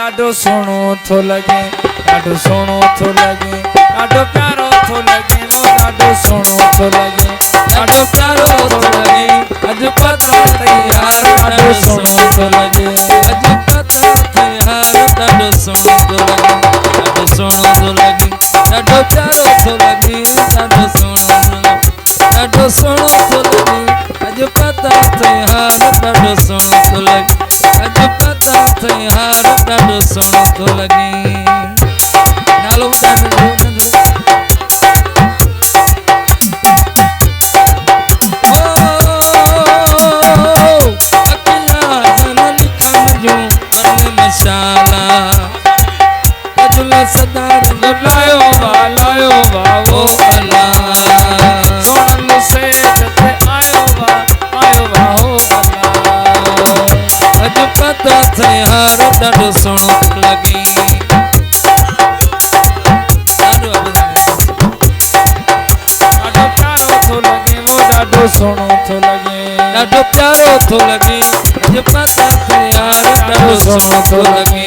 ॾाढो सुहिणो थो लॻे ॾाढो सुहिणो थो लॻे ॾाढो प्यारो थो लॻे वो ॾाढो सुहिणो थो लॻे ॾाढो प्यारो थो लॻे अॼु पता तयार ॾाढो सुहिणो थो लॻे अॼु पता तयार ॾाढो सुहिणो थो लॻे ॾाढो सुहिणो थो लॻे ॾाढो प्यारो थो लॻे ॾाढो सुहिणो थो लॻे अॼु पता तयार ॾाढो सुहिणो थो लॻे अॼु पता तयार ॾाढो सुहिणो थो लॻे नालो सदार लायो वा वो अल्लाह सोनल से जते आयो वा हो अल्लाह अज पता तयार ॾाढो सुहिणो लॻे ॾाढो प्यारो थो लॻे वो ॾाढो सुहिणो थो लॻे ॾाढो प्यारो थो लॻे अज पता तयार ॾाढो सुहिणो थो लॻे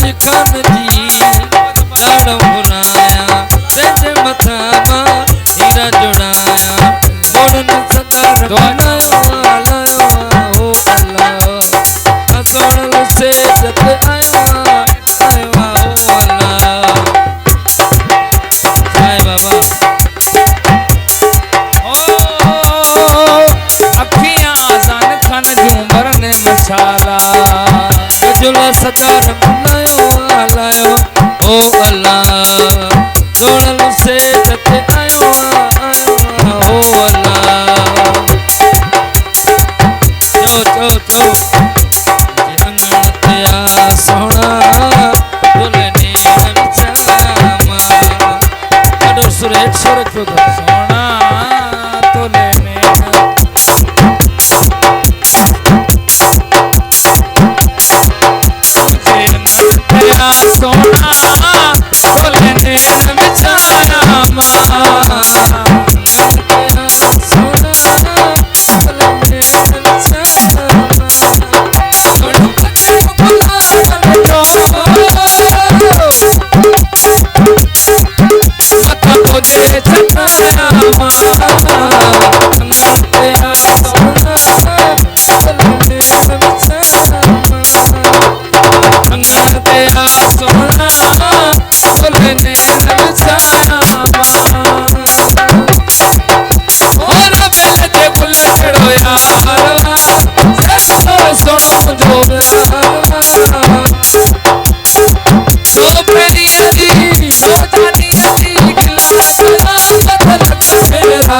लिखन जी ॾाढो घुराया पंहिंजे मथां मां हीरा जोड़ाया गोड़न सदार बनायो हो अल्लाह सोनल से जत आयो हो अल्लाह जय बाबा ओ अखियां आसान खन जूं भरने मशाला जुला सदार बनायो लायो ओ अल्लाह जोड़ल से जते आयो हो अल्लाह चो जे अंगण ते आ सोना तोले ने विचामा ॾाढो सुरेख सुर रखियो अथव सोना तोले ने सोना तोले ने बिछाया मां सोना तोले ने बिछाया मथा तुझे छटाया मां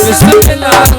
बिस्मिल्लाह